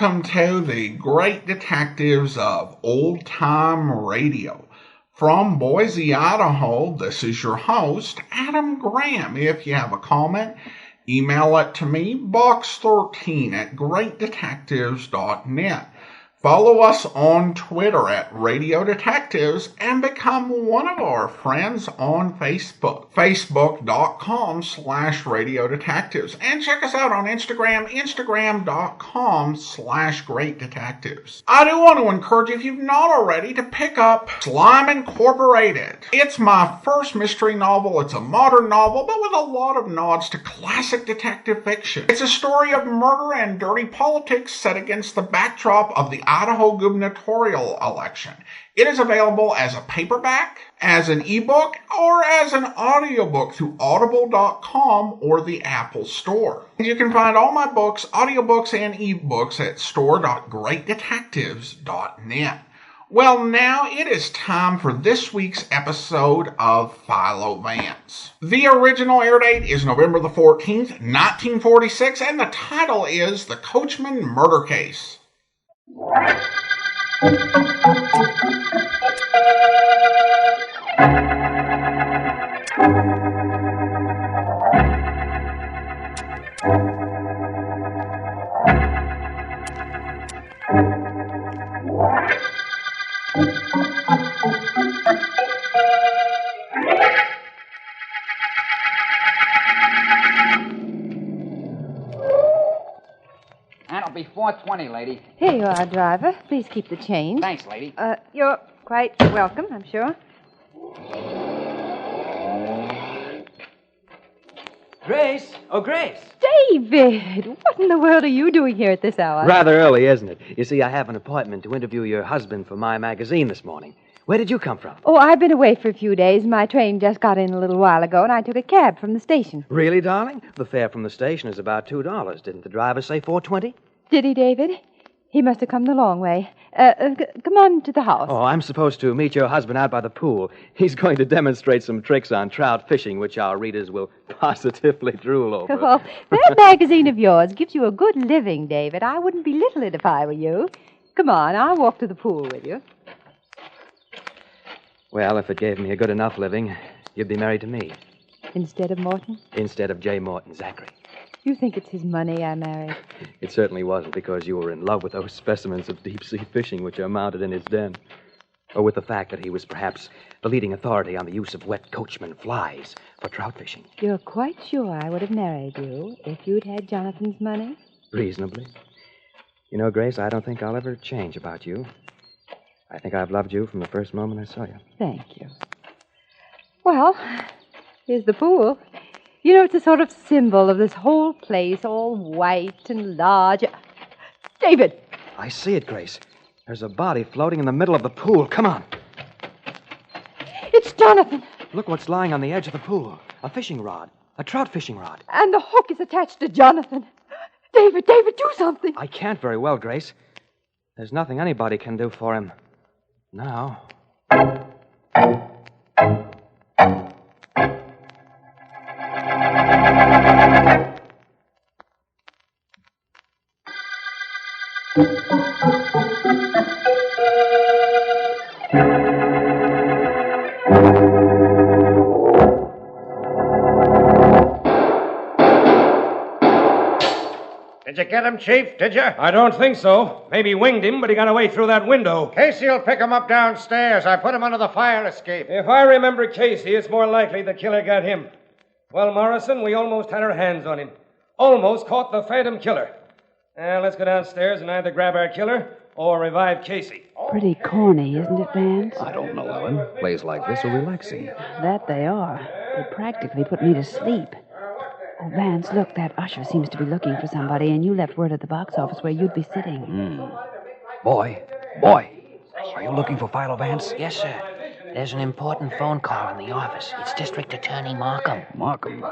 welcome to the great detectives of old-time radio. From Boise, Idaho, this is your host, Adam Graham. If you have a comment, email it to me, box13@greatdetectives.net. Follow us on Twitter at Radio Detectives and become one of our friends on Facebook, facebook.com/Radio Detectives. And check us out on Instagram, instagram.com/Great Detectives. I do want to encourage you, if you've not already, to pick up Slime Incorporated. It's my first mystery novel. It's a modern novel, but with a lot of nods to classic detective fiction. It's a story of murder and dirty politics set against the backdrop of the Idaho gubernatorial election. It is available as a paperback, as an ebook, or as an audiobook through audible.com or the Apple Store. You can find all my books, audiobooks, and ebooks at store.greatdetectives.net. Well, now it is time for this week's episode of Philo Vance. The original air date is November the 14th, 1946, and the title is The Coachman Murder Case. That'll be $4.20, lady. Here you are, driver. Please keep the change. Thanks, lady. You're quite welcome, I'm sure. Grace! Oh, Grace! David! What in the world are you doing here at this hour? Rather early, isn't it? You see, I have an appointment to interview your husband for my magazine this morning. Where did you come from? Oh, I've been away for a few days. My train just got in a little while ago, and I took a cab from the station. Really, darling? The fare from the station is about $2. Didn't the driver say $4.20? Did he, David? He must have come the long way. Come on to the house. Oh, I'm supposed to meet your husband out by the pool. He's going to demonstrate some tricks on trout fishing, which our readers will positively drool over. Well, that magazine of yours gives you a good living, David. I wouldn't belittle it if I were you. Come on, I'll walk to the pool with you. Well, if it gave me a good enough living, you'd be married to me. Instead of Morton? Instead of J. Morton Zachary. You think it's his money I married? It certainly wasn't because you were in love with those specimens of deep-sea fishing which are mounted in his den. Or with the fact that he was perhaps the leading authority on the use of wet Coachman flies for trout fishing. You're quite sure I would have married you if you'd had Jonathan's money? Reasonably. You know, Grace, I don't think I'll ever change about you. I think I've loved you from the first moment I saw you. Thank you. Well, here's the pool. You know, it's a sort of symbol of this whole place, all white and large. David! I see it, Grace. There's a body floating in the middle of the pool. Come on. It's Jonathan. Look what's lying on the edge of the pool. A fishing rod. A trout fishing rod. And the hook is attached to Jonathan. David, do something. I can't very well, Grace. There's nothing anybody can do for him. Now. Did you get him, Chief? Did you? I don't think so. Maybe winged him, but he got away through that window. Casey'll pick him up downstairs. I put him under the fire escape. If I remember Casey, it's more likely the killer got him. Well, Morrison, we almost had our hands on him. Almost caught the phantom killer. Let's go downstairs and either grab our killer or revive Casey. Pretty corny, isn't it, Vance? I don't know, Ellen. Plays like this are relaxing. That they are. They practically put me to sleep. Oh, Vance, look, that usher seems to be looking for somebody, and you left word at the box office where you'd be sitting. Boy, are you looking for Philo Vance? Yes, sir. There's an important phone call in the office. It's District Attorney Markham. Markham?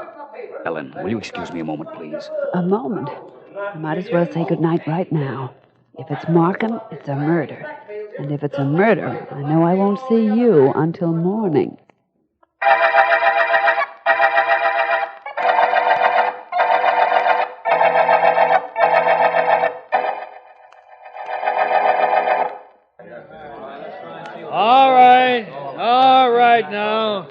Ellen, will you excuse me a moment, please? A moment? I might as well say goodnight right now. If it's Markham, it's a murder. And if it's a murder, I know I won't see you until morning. All right now.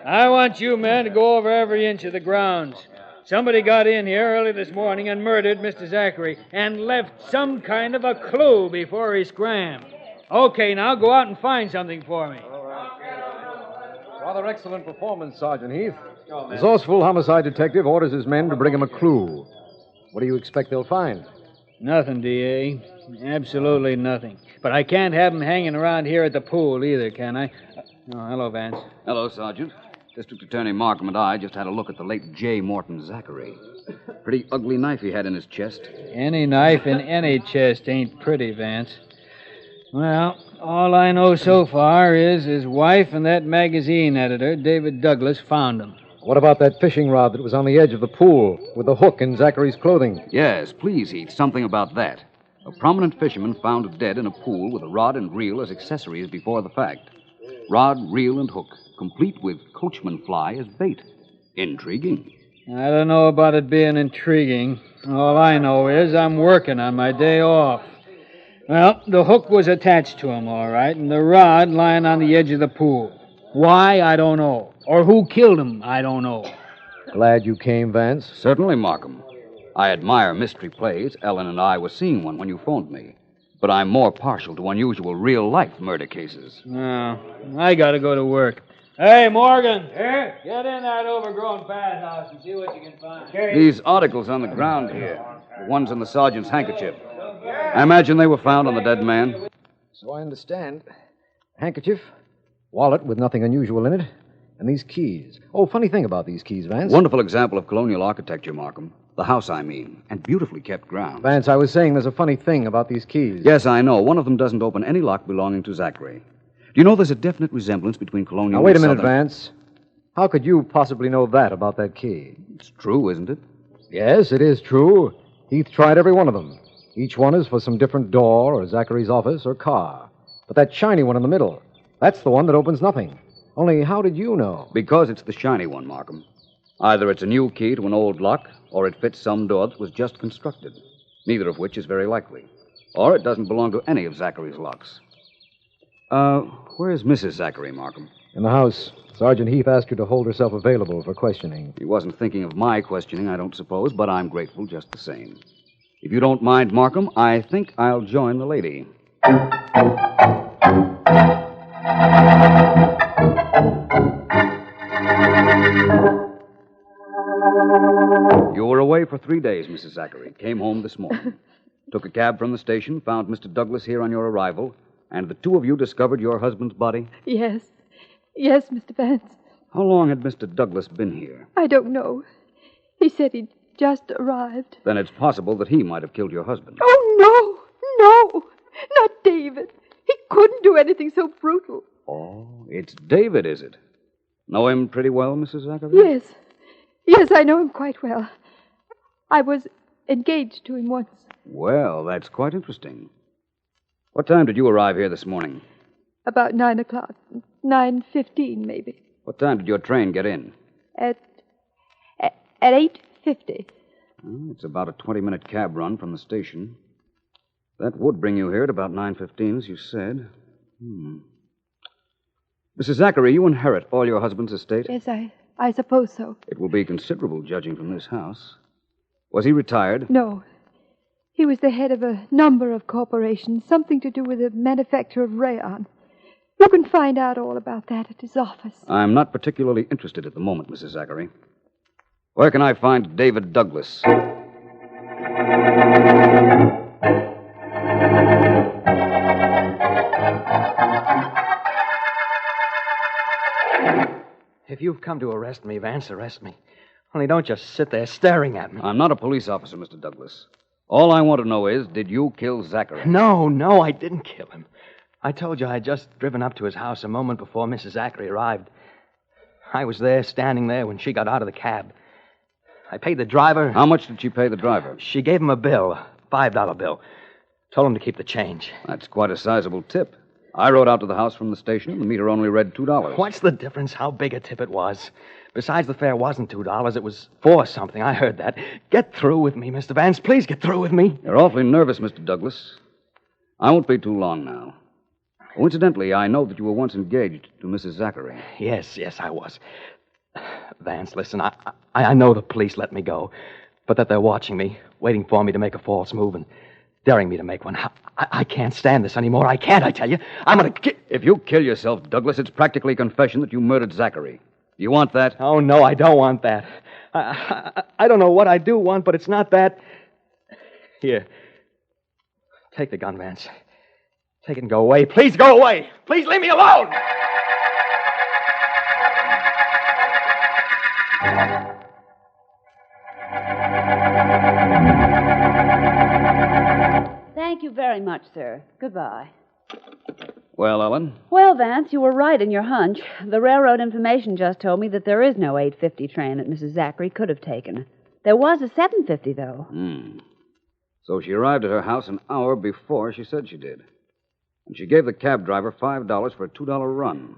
I want you men to go over every inch of the grounds. Somebody got in here early this morning and murdered Mr. Zachary and left some kind of a clue before he scrammed. Okay, now go out and find something for me. Rather excellent performance, Sergeant Heath. Resourceful homicide detective orders his men to bring him a clue. What do you expect they'll find? Nothing, D.A. Absolutely nothing. But I can't have him hanging around here at the pool either, can I? Oh, hello, Vance. Hello, Sergeant. District Attorney Markham and I just had a look at the late J. Morton Zachary. Pretty ugly knife he had in his chest. Any knife in any chest ain't pretty, Vance. Well, all I know so far is his wife and that magazine editor, David Douglas, found him. What about that fishing rod that was on the edge of the pool with the hook in Zachary's clothing? Yes, please, Heath, something about that. A prominent fisherman found dead in a pool with a rod and reel as accessories before the fact. Rod, reel, and hook, complete with Coachman fly as bait. Intriguing. I don't know about it being intriguing. All I know is I'm working on my day off. Well, the hook was attached to him, all right, and the rod lying on the edge of the pool. Why, I don't know. Or who killed him, I don't know. Glad you came, Vance. Certainly, Markham. I admire mystery plays. Ellen and I were seeing one when you phoned me. But I'm more partial to unusual real-life murder cases. No, I gotta go to work. Hey, Morgan. Yeah? Get in that overgrown bathhouse and see what you can find. Okay. These articles on the ground here, the ones in the sergeant's handkerchief. I imagine they were found on the dead man. So I understand. Handkerchief, wallet with nothing unusual in it, and these keys. Oh, funny thing about these keys, Vance. Wonderful example of colonial architecture, Markham. The house, I mean, and beautifully kept grounds. Vance, I was saying there's a funny thing about these keys. Yes, I know. One of them doesn't open any lock belonging to Zachary. Do you know there's a definite resemblance between colonial Now, wait a minute, Southern... Vance. How could you possibly know that about that key? It's true, isn't it? Yes, it is true. Heath tried every one of them. Each one is for some different door or Zachary's office or car. But that shiny one in the middle, that's the one that opens nothing. Only how did you know? Because it's the shiny one, Markham. Either it's a new key to an old lock, or it fits some door that was just constructed. Neither of which is very likely. Or it doesn't belong to any of Zachary's locks. Where's Mrs. Zachary, Markham? In the house. Sergeant Heath asked her to hold herself available for questioning. He wasn't thinking of my questioning, I don't suppose, but I'm grateful just the same. If you don't mind, Markham, I think I'll join the lady. You were away for 3 days, Mrs. Zachary. Came home this morning. Took a cab from the station, found Mr. Douglas here on your arrival, and the two of you discovered your husband's body? Yes. Yes, Mr. Vance. How long had Mr. Douglas been here? I don't know. He said he'd just arrived. Then it's possible that he might have killed your husband. Oh, no, not David. He couldn't do anything so brutal. Oh, it's David, is it? Know him pretty well, Mrs. Zachary? Yes. Yes, I know him quite well. I was engaged to him once. Well, that's quite interesting. What time did you arrive here this morning? About 9 o'clock. 9:15, maybe. What time did your train get in? At 8:50. Well, it's about a 20-minute cab run from the station. That would bring you here at about 9:15, as you said. Mrs. Zachary, you inherit all your husband's estate? Yes, I suppose so. It will be considerable, judging from this house. Was he retired? No. He was the head of a number of corporations, something to do with the manufacture of rayon. You can find out all about that at his office. I'm not particularly interested at the moment, Mrs. Zachary. Where can I find David Douglas? If you've come to arrest me, Vance, arrest me. Only don't just sit there staring at me. I'm not a police officer, Mr. Douglas. All I want to know is, did you kill Zachary? No, I didn't kill him. I told you I had just driven up to his house a moment before Mrs. Zachary arrived. I was there, standing there, when she got out of the cab. I paid the driver. How much did she pay the driver? She gave him a bill, a $5 bill. Told him to keep the change. That's quite a sizable tip. I rode out to the house from the station. The meter only read $2. What's the difference how big a tip it was? Besides, the fare wasn't $2. It was $4 something. I heard that. Get through with me, Mr. Vance. Please get through with me. You're awfully nervous, Mr. Douglas. I won't be too long now. Oh, incidentally, I know that you were once engaged to Mrs. Zachary. Yes, I was. Vance, listen, I know the police let me go, but that they're watching me, waiting for me to make a false move and daring me to make one. I can't stand this anymore. I can't, I tell you. I'm going to... If you kill yourself, Douglas, it's practically confession that you murdered Zachary. Do you want that? Oh, no, I don't want that. I don't know what I do want, but it's not that. Here. Take the gun, Vance. Take it and go away. Please go away. Please leave me alone. Thank you very much, sir. Goodbye. Well, Ellen? Well, Vance, you were right in your hunch. The railroad information just told me that there is no 8:50 train that Mrs. Zachary could have taken. There was a 7:50, though. So she arrived at her house an hour before she said she did. And she gave the cab driver $5 for a $2 run.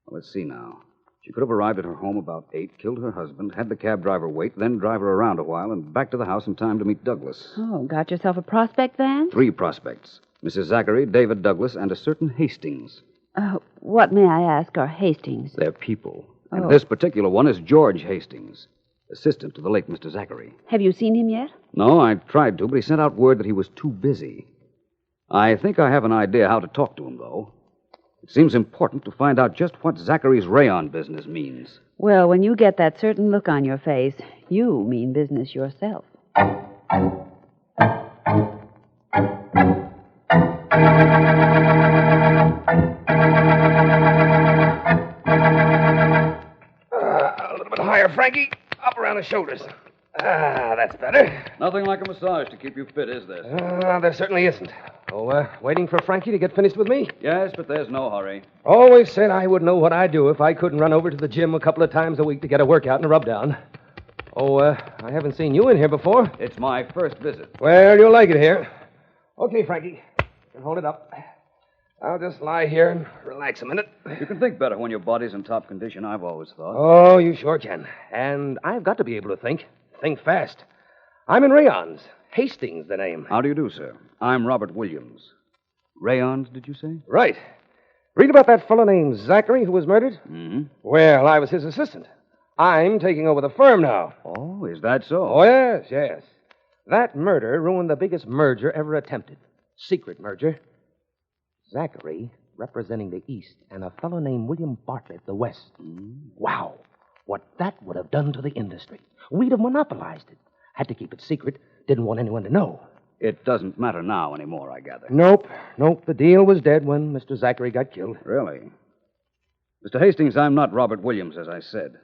Well, let's see now. She could have arrived at her home about 8, killed her husband, had the cab driver wait, then drive her around a while, and back to the house in time to meet Douglas. Oh, got yourself a prospect, Vance? 3 prospects. Mrs. Zachary, David Douglas, and a certain Hastings. What, may I ask, are Hastings? They're people. And this particular one is George Hastings, assistant to the late Mr. Zachary. Have you seen him yet? No, I tried to, but he sent out word that he was too busy. I think I have an idea how to talk to him, though. It seems important to find out just what Zachary's rayon business means. Well, when you get that certain look on your face, you mean business yourself. A little bit higher, Frankie. Up around the shoulders. That's better. Nothing like a massage to keep you fit, is there? There certainly isn't. Oh, waiting for Frankie to get finished with me? Yes, but there's no hurry. Always said I wouldn't know what I'd do if I couldn't run over to the gym a couple of times a week to get a workout and a rub down. Oh, I haven't seen you in here before. It's my first visit. Well, you'll like it here. Okay, Frankie. You can hold it up. I'll just lie here and relax a minute. You can think better when your body's in top condition, I've always thought. Oh, you sure can. And I've got to be able to think. Think fast. I'm in rayons. Hastings, the name. How do you do, sir? I'm Robert Williams. Rayons, did you say? Right. Read about that fellow named Zachary who was murdered? Mm-hmm. Well, I was his assistant. I'm taking over the firm now. Oh, is that so? Oh, yes. That murder ruined the biggest merger ever attempted. Secret merger. Zachary representing the East and a fellow named William Bartlett, the West. Wow. What that would have done to the industry. We'd have monopolized it. Had to keep it secret. Didn't want anyone to know. It doesn't matter now anymore, I gather. Nope. The deal was dead when Mr. Zachary got killed. Really? Mr. Hastings, I'm not Robert Williams, as I said.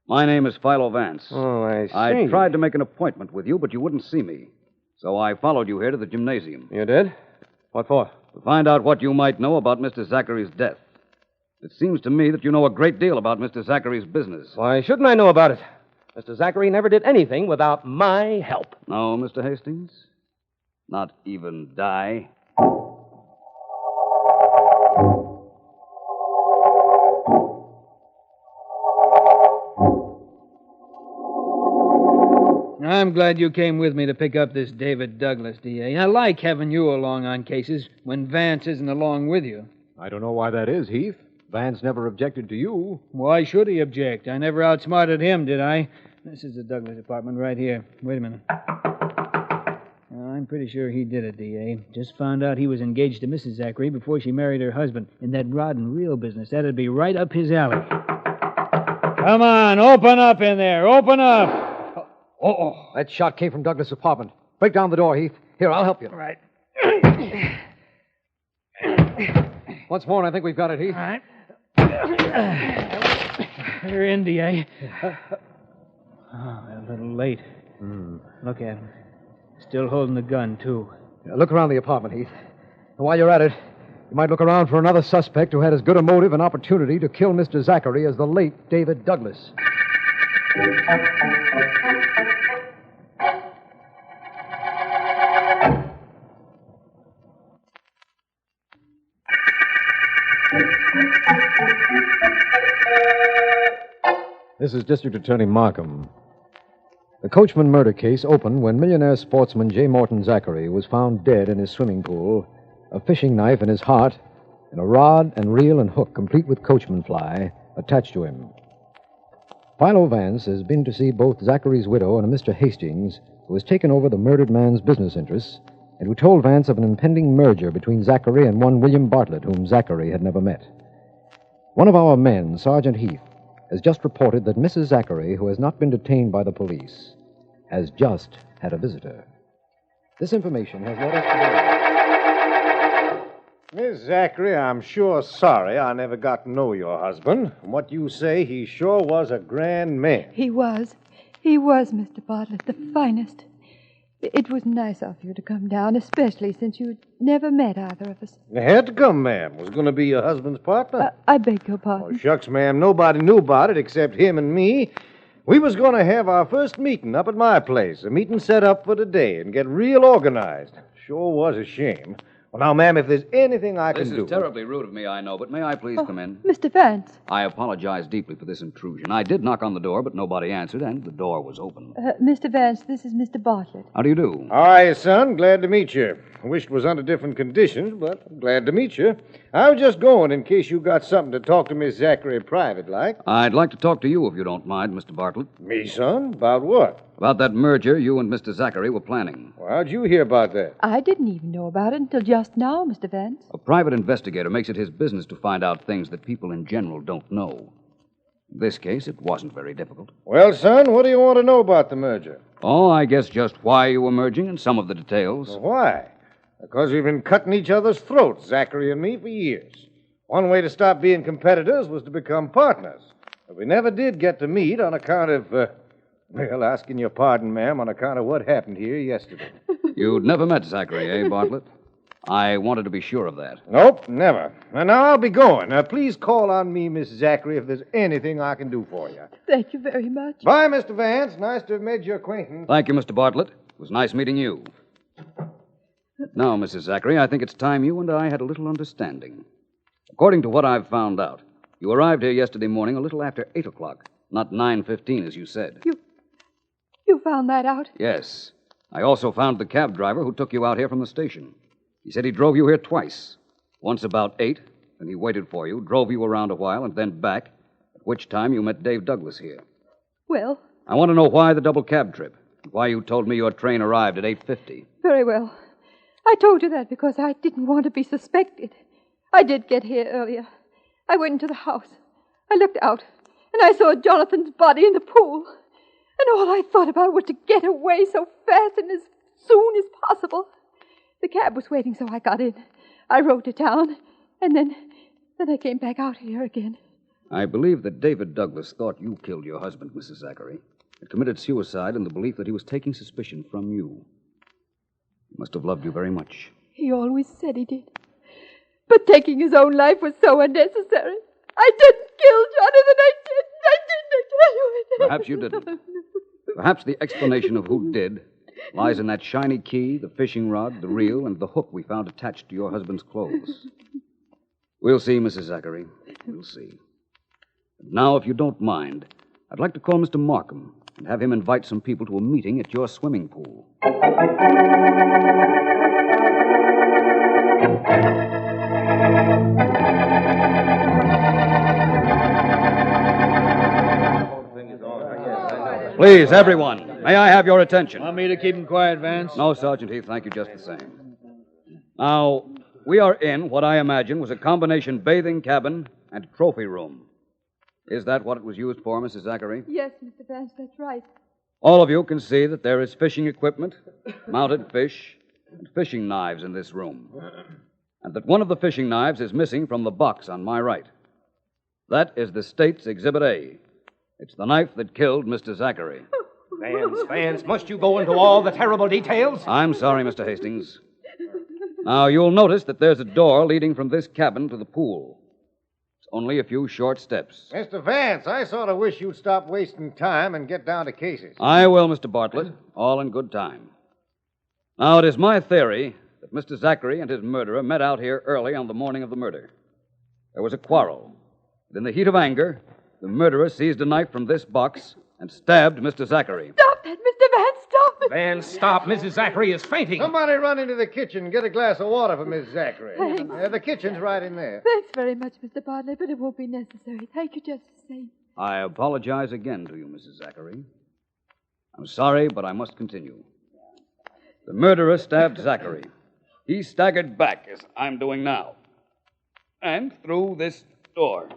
My name is Philo Vance. Oh, I see. I tried to make an appointment with you, but you wouldn't see me. So I followed you here to the gymnasium. You did? What for? To find out what you might know about Mr. Zachary's death. It seems to me that you know a great deal about Mr. Zachary's business. Why shouldn't I know about it? Mr. Zachary never did anything without my help. No, Mr. Hastings? Not even die? I'm glad you came with me to pick up this David Douglas, D.A. I like having you along on cases when Vance isn't along with you. I don't know why that is, Heath. Vance never objected to you. Why should he object? I never outsmarted him, did I? This is the Douglas apartment right here. Wait a minute. I'm pretty sure he did it, D.A. Just found out he was engaged to Mrs. Zachary before she married her husband in that rod and reel business. That'd be right up his alley. Come on, open up in there. Open up. Oh, that shot came from Douglas' apartment. Break down the door, Heath. Here, I'll help you. All right. Once more, and I think we've got it, Heath. All right. You're in, D.A. Oh, a little late. Look at him. Still holding the gun, too. Look around the apartment, Heath. And while you're at it, you might look around for another suspect who had as good a motive and opportunity to kill Mr. Zachary as the late David Douglas. This is District Attorney Markham. The Coachman murder case opened when millionaire sportsman J. Morton Zachary was found dead in his swimming pool, a fishing knife in his heart, and a rod and reel and hook complete with Coachman fly attached to him. Philo Vance has been to see both Zachary's widow and a Mr. Hastings, who has taken over the murdered man's business interests, and who told Vance of an impending merger between Zachary and one William Bartlett, whom Zachary had never met. One of our men, Sergeant Heath, has just reported that Mrs. Zachary, who has not been detained by the police, has just had a visitor. This information has led us to... Miss Zachary, I'm sure sorry I never got to know your husband. From what you say, he sure was a grand man. He was. He was, Mr. Bartlett, the finest. It was nice of you to come down, especially since you'd never met either of us. You had to come, ma'am. Was going to be your husband's partner. I beg your pardon. Oh, shucks, ma'am. Nobody knew about it except him and me. We was going to have our first meeting up at my place, a meeting set up for today, and get real organized. Sure was a shame. Well, now, ma'am, if there's anything I can do... This is terribly rude of me, I know, but may I please come in? Mr. Vance. I apologize deeply for this intrusion. I did knock on the door, but nobody answered, and the door was open. Mr. Vance, this is Mr. Bartlett. How do you do? How are you, son? Glad to meet you. I wished it was under different conditions, but I'm glad to meet you. I was just going in case you got something to talk to Miss Zachary private-like. I'd like to talk to you, if you don't mind, Mr. Bartlett. Me, son? About what? About that merger you and Mr. Zachary were planning. Well, how'd you hear about that? I didn't even know about it until just now, Mr. Vance. A private investigator makes it his business to find out things that people in general don't know. In this case, it wasn't very difficult. Well, son, what do you want to know about the merger? Oh, I guess just why you were merging and some of the details. Well, why? Because we've been cutting each other's throats, Zachary and me, for years. One way to stop being competitors was to become partners. But we never did get to meet on account of, well, asking your pardon, ma'am, on account of what happened here yesterday. You'd never met Zachary, eh, Bartlett? I wanted to be sure of that. Nope, never. And now I'll be going. Please call on me, Miss Zachary, if there's anything I can do for you. Thank you very much. Bye, Mr. Vance. Nice to have made your acquaintance. Thank you, Mr. Bartlett. It was nice meeting you. Now, Mrs. Zachary, I think it's time you and I had a little understanding. According to what I've found out, you arrived here yesterday morning a little after 8 o'clock, not 9:15 as you said. You found that out? Yes. I also found the cab driver who took you out here from the station. He said he drove you here twice. Once about 8, then he waited for you, drove you around a while, and then back, at which time you met Dave Douglas here. Well? I want to know why the double cab trip, and why you told me your train arrived at 8:50. Very well. I told you that because I didn't want to be suspected. I did get here earlier. I went into the house. I looked out, and I saw Jonathan's body in the pool. And all I thought about was to get away so fast and as soon as possible. The cab was waiting, so I got in. I rode to town, and then I came back out here again. I believe that David Douglas thought you killed your husband, Mrs. Zachary, and committed suicide in the belief that he was taking suspicion from you. He must have loved you very much. He always said he did. But taking his own life was so unnecessary. I didn't kill Jonathan. I tell you. Perhaps you didn't. Perhaps the explanation of who did lies in that shiny key, the fishing rod, the reel, and the hook we found attached to your husband's clothes. We'll see, Mrs. Zachary. We'll see. And now, if you don't mind, I'd like to call Mr. Markham and have him invite some people to a meeting at your swimming pool. Please, everyone, may I have your attention? Want me to keep him quiet, Vance? No, Sergeant Heath, thank you just the same. Now, we are in what I imagine was a combination bathing cabin and trophy room. Is that what it was used for, Mrs. Zachary? Yes, Mr. Vance, that's right. All of you can see that there is fishing equipment, mounted fish, and fishing knives in this room. And that one of the fishing knives is missing from the box on my right. That is the State's Exhibit A. It's the knife that killed Mr. Zachary. Vance, must you go into all the terrible details? I'm sorry, Mr. Hastings. Now, you'll notice that there's a door leading from this cabin to the pool. It's only a few short steps. Mr. Vance, I sort of wish you'd stop wasting time and get down to cases. I will, Mr. Bartlett, all in good time. Now, it is my theory that Mr. Zachary and his murderer met out here early on the morning of the murder. There was a quarrel. And in the heat of anger, the murderer seized a knife from this box and stabbed Mr. Zachary. Stop that, Mr. Vance, stop it. Van, stop. Mrs. Zachary is fainting. Somebody run into the kitchen and get a glass of water for Miss Zachary. Thanks. The kitchen's right in there. Thanks very much, Mr. Bartlett, but it won't be necessary. Thank you just the same. I apologize again to you, Mrs. Zachary. I'm sorry, but I must continue. The murderer stabbed Zachary. He staggered back, as I'm doing now, and through this door.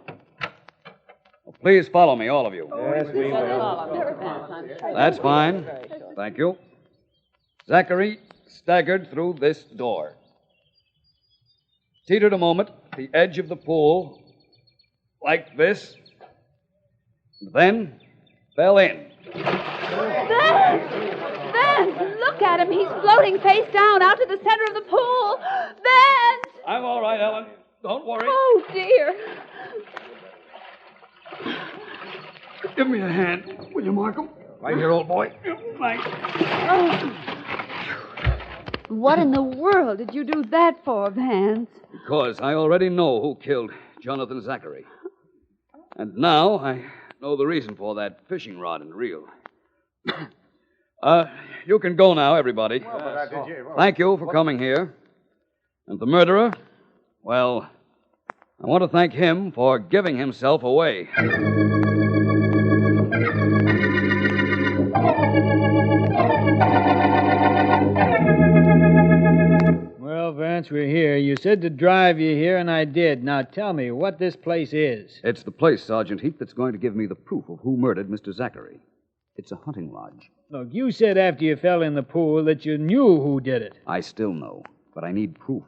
Well, please follow me, all of you. Yes, we will. That's fine. Thank you. Zachary staggered through this door. Teetered a moment at the edge of the pool, like this, then fell in. Vance, look at him. He's floating face down out to the center of the pool. Vance! I'm all right, Ellen. Don't worry. Oh, dear. Give me a hand, will you, Markham? Right here, old boy. Thanks. What in the world did you do that for, Vance? Because I already know who killed Jonathan Zachary. And now I know the reason for that fishing rod and reel. You can go now, everybody. Thank you for coming here. And the murderer, well, I want to thank him for giving himself away. Well, Vance, we're here. You said to drive you here, and I did. Now tell me what this place is. It's the place, Sergeant Heath, that's going to give me the proof of who murdered Mr. Zachary. It's a hunting lodge. Look, you said after you fell in the pool that you knew who did it. I still know, but I need proof.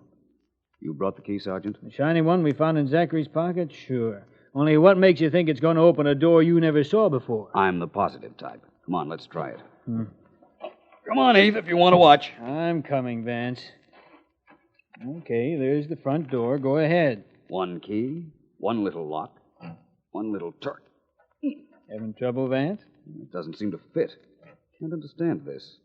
You brought the key, Sergeant? The shiny one we found in Zachary's pocket? Sure. Only what makes you think it's going to open a door you never saw before? I'm the positive type. Come on, let's try it. Come on, Heath, if you want to watch. I'm coming, Vance. Okay, there's the front door. Go ahead. One key, one little lock, one little turn. Having trouble, Vance? It doesn't seem to fit. Can't understand this.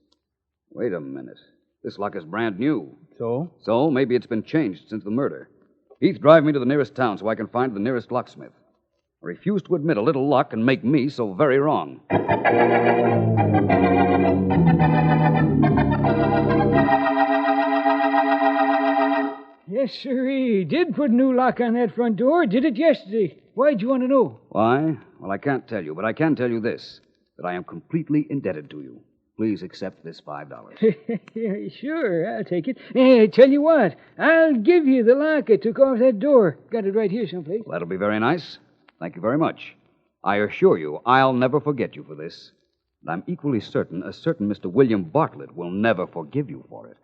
Wait a minute. This lock is brand new. So? So maybe it's been changed since the murder. Heath, drive me to the nearest town so I can find the nearest locksmith. I refuse to admit a little luck can make me so very wrong. Yes, sirree. Did put a new lock on that front door. Did it yesterday. Why'd you want to know? Why? Well, I can't tell you, but I can tell you this, that I am completely indebted to you. Please accept this $5. Sure, I'll take it. Hey, tell you what, I'll give you the lock I took off that door. Got it right here someplace. Well, that'll be very nice. Thank you very much. I assure you, I'll never forget you for this. And I'm equally certain a certain Mr. William Bartlett will never forgive you for it.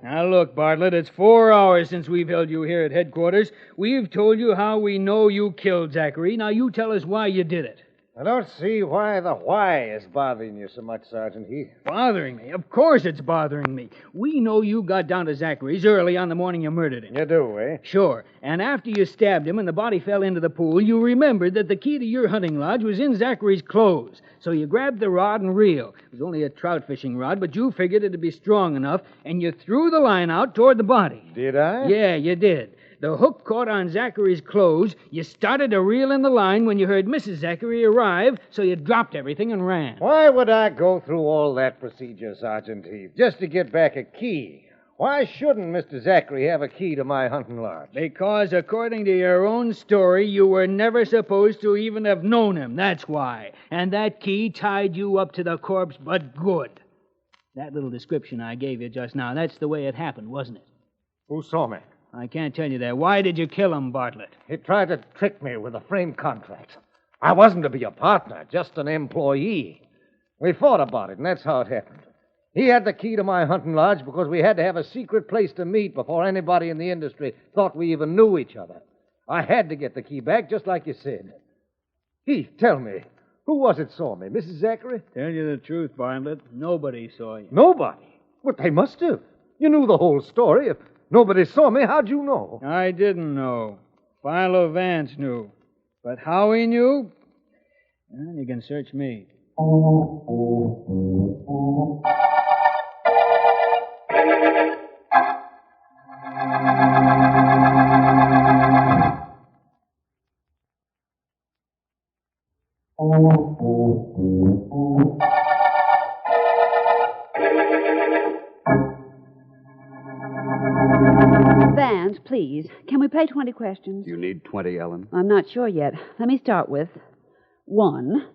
Now, look, Bartlett, it's 4 hours since we've held you here at headquarters. We've told you how we know you killed Zachary. Now, you tell us why you did it. I don't see why the why is bothering you so much, Sergeant Heath. Bothering me? Of course it's bothering me. We know you got down to Zachary's early on the morning you murdered him. You do, eh? Sure. And after you stabbed him and the body fell into the pool, you remembered that the key to your hunting lodge was in Zachary's clothes. So you grabbed the rod and reel. It was only a trout fishing rod, but you figured it'd be strong enough, and you threw the line out toward the body. Did I? Yeah, you did. The hook caught on Zachary's clothes. You started to reel in the line when you heard Mrs. Zachary arrive, so you dropped everything and ran. Why would I go through all that procedure, Sergeant Heath, just to get back a key? Why shouldn't Mr. Zachary have a key to my hunting lodge? Because, according to your own story, you were never supposed to even have known him. That's why. And that key tied you up to the corpse, but good. That little description I gave you just now, that's the way it happened, wasn't it? Who saw me? I can't tell you that. Why did you kill him, Bartlett? He tried to trick me with a framed contract. I wasn't to be a partner, just an employee. We fought about it, and that's how it happened. He had the key to my hunting lodge because we had to have a secret place to meet before anybody in the industry thought we even knew each other. I had to get the key back, just like you said. Heath, tell me, who was it saw me? Mrs. Zachary? Tell you the truth, Bartlett, nobody saw you. Nobody? But they must have. You knew the whole story. If nobody saw me, how'd you know? I didn't know. Philo Vance knew. But how he knew? Well, you can search me. Vance, please, can we play 20 questions? You need 20, Ellen? I'm not sure yet. Let me start with 1.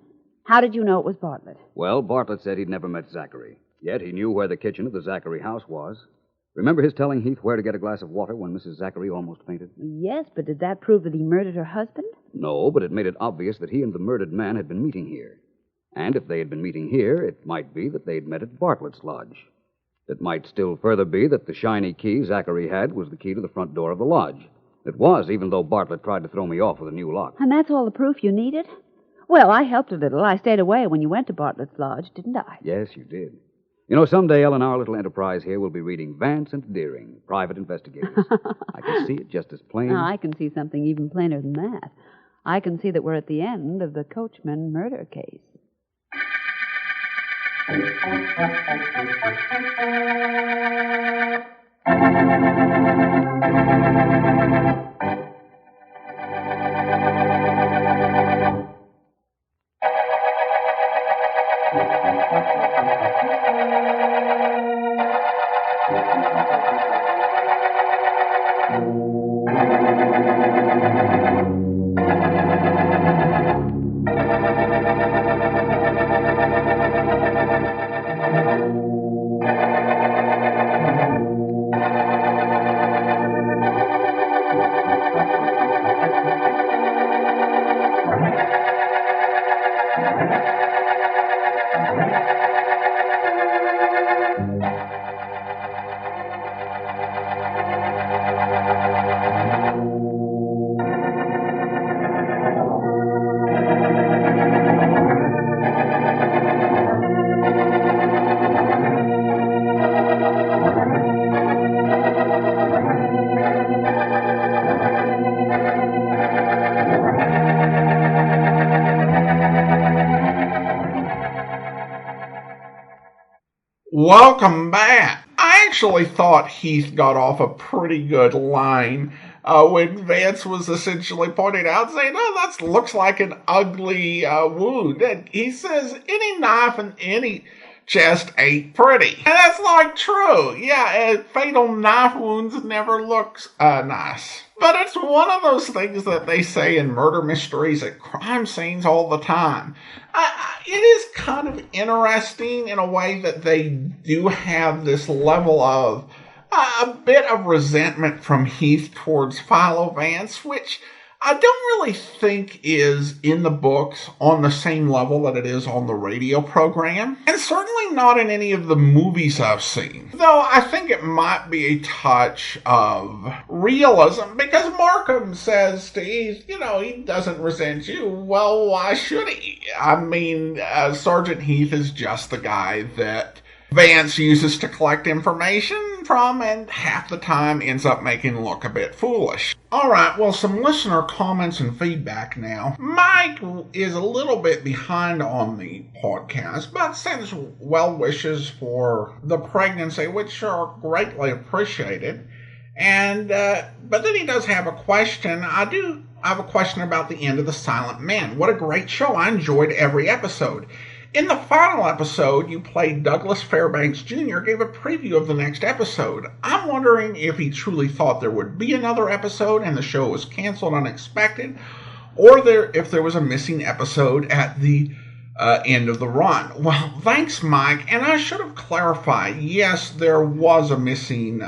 How did you know it was Bartlett? Well, Bartlett said he'd never met Zachary. Yet he knew where the kitchen of the Zachary house was. Remember his telling Heath where to get a glass of water when Mrs. Zachary almost fainted? Yes, but did that prove that he murdered her husband? No, but it made it obvious that he and the murdered man had been meeting here. And if they had been meeting here, it might be that they'd met at Bartlett's lodge. It might still further be that the shiny key Zachary had was the key to the front door of the lodge. It was, even though Bartlett tried to throw me off with a new lock. And that's all the proof you needed? Well, I helped a little. I stayed away when you went to Bartlett's lodge, didn't I? Yes, you did. You know, someday, Ellen, our little enterprise here will be reading Vance and Deering, private investigators. I can see it just as plain. Now, I can see something even plainer than that. I can see that we're at the end of the Coachman murder case. Welcome back. I actually thought Heath got off a pretty good line when Vance was essentially pointing out, saying, "Oh, that looks like an ugly wound." And he says, "Any knife in any chest ain't pretty." And that's like true. Yeah, fatal knife wounds never looks nice. But it's one of those things that they say in murder mysteries at crime scenes all the time. It is kind of interesting in a way that they do have this level of a bit of resentment from Heath towards Philo Vance, which I don't really think is in the books on the same level that it is on the radio program, and certainly not in any of the movies I've seen. Though I think it might be a touch of realism, because Markham says to Heath, he doesn't resent you. Well, why should he? I mean, Sergeant Heath is just the guy that Vance uses to collect information from, and half the time ends up making look a bit foolish. Alright, well, some listener comments and feedback now. Mike is a little bit behind on the podcast, but sends well wishes for the pregnancy, which are greatly appreciated. And, but then he does have a question. I have a question about the end of The Silent Man. What a great show. I enjoyed every episode. In the final episode, you played Douglas Fairbanks Jr., gave a preview of the next episode. I'm wondering if he truly thought there would be another episode and the show was canceled unexpected, or if there was a missing episode at the end of the run. Well, thanks, Mike. And I should have clarified, yes, there was a missing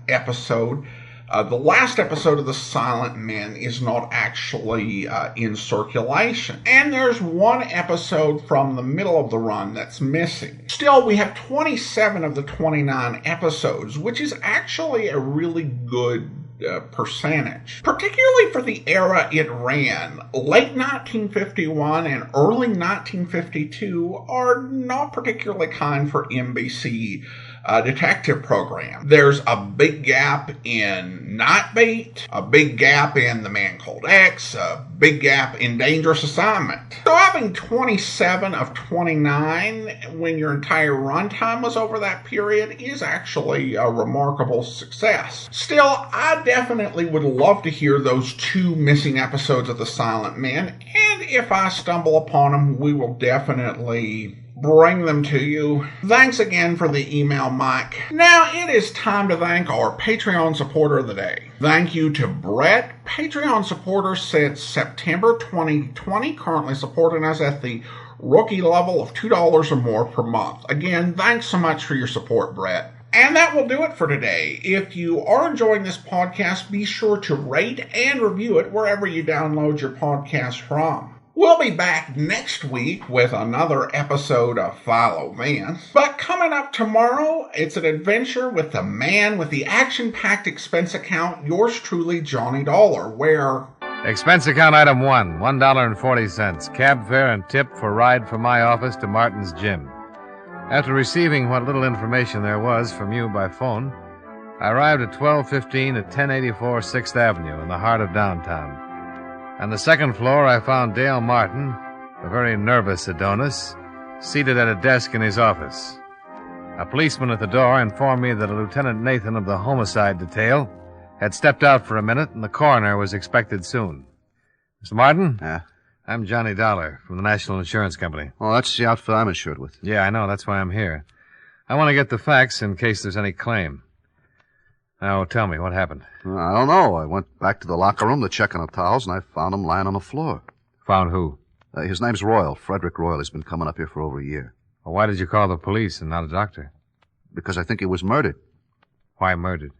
episode. The last episode of The Silent Men is not actually in circulation. And there's one episode from the middle of the run that's missing. Still, we have 27 of the 29 episodes, which is actually a really good percentage. Particularly for the era it ran. Late 1951 and early 1952 are not particularly kind for NBC detective program. There's a big gap in Nightbeat, a big gap in The Man Called X, a big gap in Dangerous Assignment. So having 27 of 29 when your entire runtime was over that period is actually a remarkable success. Still, I definitely would love to hear those 2 missing episodes of The Silent Men, and if I stumble upon them, we will definitely bring them to you. Thanks again for the email, Mike. Now it is time to thank our Patreon supporter of the day. Thank you to Brett, Patreon supporter since September 2020, currently supporting us at the rookie level of $2 or more per month. Again, thanks so much for your support, Brett. And that will do it for today. If you are enjoying this podcast, be sure to rate and review it wherever you download your podcast from. We'll be back next week with another episode of Philo Vance. But coming up tomorrow, it's an adventure with the man with the action-packed expense account, yours truly, Johnny Dollar, where... Expense account item 1, $1.40. Cab fare and tip for ride from my office to Martin's gym. After receiving what little information there was from you by phone, I arrived at 12:15 at 1084 6th Avenue in the heart of downtown. On the second floor, I found Dale Martin, a very nervous Adonis, seated at a desk in his office. A policeman at the door informed me that a Lieutenant Nathan of the homicide detail had stepped out for a minute and the coroner was expected soon. Mr. Martin? Yeah? I'm Johnny Dollar from the National Insurance Company. Oh, that's the outfit I'm insured with. Yeah, I know. That's why I'm here. I want to get the facts in case there's any claim. Now, tell me, what happened? I don't know. I went back to the locker room to check on the towels, and I found him lying on the floor. Found who? His name's Royal, Frederick Royal. He's been coming up here for over a year. Well, why did you call the police and not a doctor? Because I think he was murdered. Why murdered?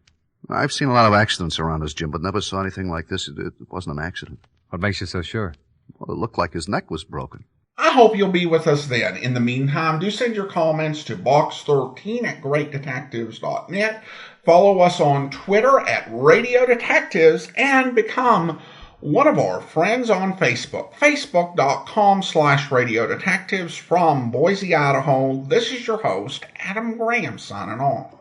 I've seen a lot of accidents around this gym, but never saw anything like this. It wasn't an accident. What makes you so sure? Well, it looked like his neck was broken. I hope you'll be with us then. In the meantime, do send your comments to box13@greatdetectives.net. Follow us on Twitter at Radio Detectives and become one of our friends on Facebook. Facebook.com/Radio Detectives. From Boise, Idaho, this is your host, Adam Graham, signing off.